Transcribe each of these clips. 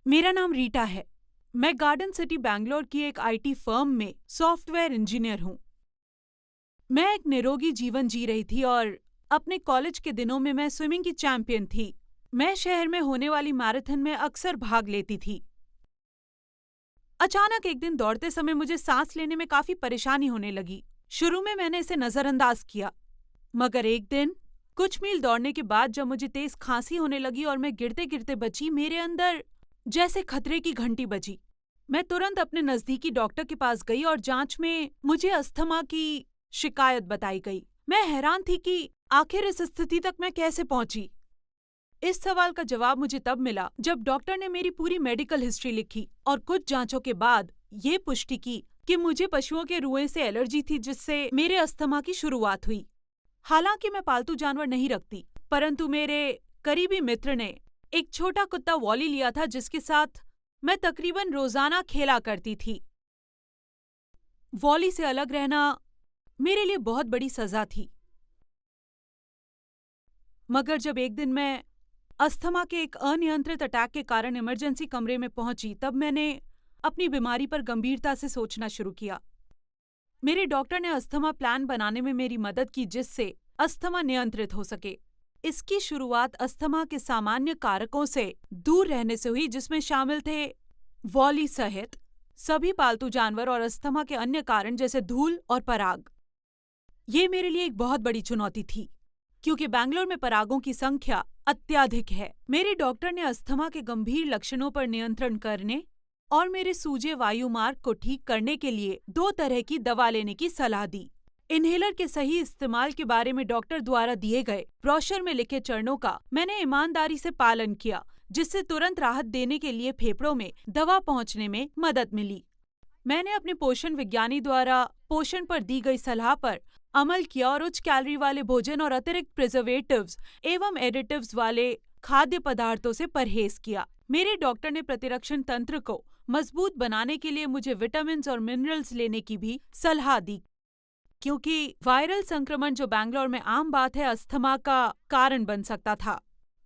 मेरा नाम रीटा है। मैं गार्डन सिटी बैंगलोर की एक आईटी फर्म में सॉफ्टवेयर इंजीनियर हूँ। मैं एक निरोगी जीवन जी रही थी और अपने कॉलेज के दिनों में मैं स्विमिंग की चैंपियन थी। मैं शहर में होने वाली मैराथन में अक्सर भाग लेती थी। अचानक एक दिन दौड़ते समय मुझे सांस लेने में काफी परेशानी होने लगी। शुरू में मैंने इसे नजरअंदाज किया, मगर एक दिन कुछ मील दौड़ने के बाद जब मुझे तेज खांसी होने लगी और मैं गिरते गिरते बची, मेरे अंदर जैसे खतरे की घंटी बजी। मैं तुरंत अपने नजदीकी डॉक्टर के पास गई और जांच में मुझे अस्थमा की शिकायत बताई गई। मैं हैरान थी कि आखिर इस स्थिति तक मैं कैसे पहुंची। इस सवाल का जवाब मुझे तब मिला जब डॉक्टर ने मेरी पूरी मेडिकल हिस्ट्री लिखी और कुछ जांचों के बाद ये पुष्टि की कि मुझे पशुओं के रुएं से एलर्जी थी, जिससे मेरे अस्थमा की शुरुआत हुई। हालांकि मैं पालतू जानवर नहीं रखती, परंतु मेरे करीबी मित्र ने एक छोटा कुत्ता वॉली लिया था जिसके साथ मैं तकरीबन रोजाना खेला करती थी। वॉली से अलग रहना मेरे लिए बहुत बड़ी सजा थी। मगर जब एक दिन मैं अस्थमा के एक अनियंत्रित अटैक के कारण इमरजेंसी कमरे में पहुंची, तब मैंने अपनी बीमारी पर गंभीरता से सोचना शुरू किया। मेरे डॉक्टर ने अस्थमा प्लान बनाने में मेरी मदद की, जिससे अस्थमा नियंत्रित हो सके। इसकी शुरुआत अस्थमा के सामान्य कारकों से दूर रहने से हुई, जिसमें शामिल थे वॉली सहित सभी पालतू जानवर और अस्थमा के अन्य कारण जैसे धूल और पराग। ये मेरे लिए एक बहुत बड़ी चुनौती थी, क्योंकि बैंगलोर में परागों की संख्या अत्यधिक है। मेरे डॉक्टर ने अस्थमा के गंभीर लक्षणों पर नियंत्रण करने और मेरे सूजे वायुमार्ग को ठीक करने के लिए 2 तरह की दवा लेने की सलाह दी। इन्हेलर के सही इस्तेमाल के बारे में डॉक्टर द्वारा दिए गए ब्रोशर में लिखे चरणों का मैंने ईमानदारी से पालन किया, जिससे तुरंत राहत देने के लिए फेफड़ों में दवा पहुंचने में मदद मिली। मैंने अपने पोषण विज्ञानी द्वारा पोषण पर दी गई सलाह पर अमल किया और उच्च कैलोरी वाले भोजन और अतिरिक्त प्रिजर्वेटिव्स एवं एडिटिव्स वाले खाद्य पदार्थों से परहेज किया। मेरे डॉक्टर ने प्रतिरक्षण तंत्र को मजबूत बनाने के लिए मुझे विटामिन और मिनरल्स लेने की भी सलाह दी, क्योंकि वायरल संक्रमण जो बैंगलोर में आम बात है, अस्थमा का कारण बन सकता था।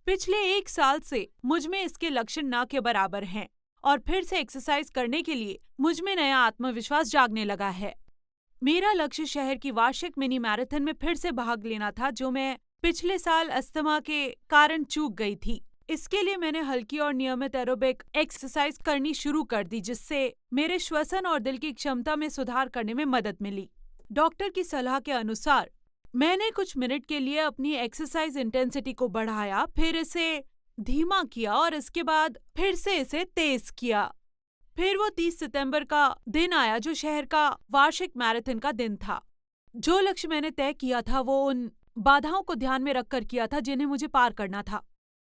पिछले 1 साल से मुझ में इसके लक्षण न के बराबर हैं और फिर से एक्सरसाइज करने के लिए मुझ में नया आत्मविश्वास जागने लगा है। मेरा लक्ष्य शहर की वार्षिक मिनी मैराथन में फिर से भाग लेना था, जो मैं पिछले साल अस्थमा के कारण चूक गई थी। इसके लिए मैंने हल्की और नियमित एरोबिक एक्सरसाइज करनी शुरू कर दी, जिससे मेरे श्वसन और दिल की क्षमता में सुधार करने में मदद मिली। डॉक्टर की सलाह के अनुसार मैंने कुछ मिनट के लिए अपनी एक्सरसाइज इंटेंसिटी को बढ़ाया, फिर इसे धीमा किया और इसके बाद फिर से इसे तेज किया। फिर वो 30 सितंबर का दिन आया, जो शहर का वार्षिक मैराथन का दिन था। जो लक्ष्य मैंने तय किया था वो उन बाधाओं को ध्यान में रखकर किया था जिन्हें मुझे पार करना था।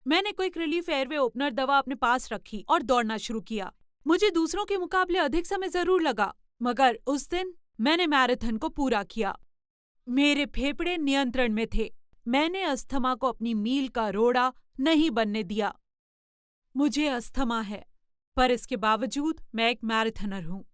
मैंने क्विक रिलीफ एयरवे ओपनर दवा अपने पास रखी और दौड़ना शुरू किया। मुझे दूसरों के मुकाबले अधिक समय जरूर लगा, मगर उस दिन मैंने मैराथन को पूरा किया। मेरे फेफड़े नियंत्रण में थे। मैंने अस्थमा को अपनी मील का रोड़ा नहीं बनने दिया। मुझे अस्थमा है, पर इसके बावजूद मैं एक मैराथनर हूँ।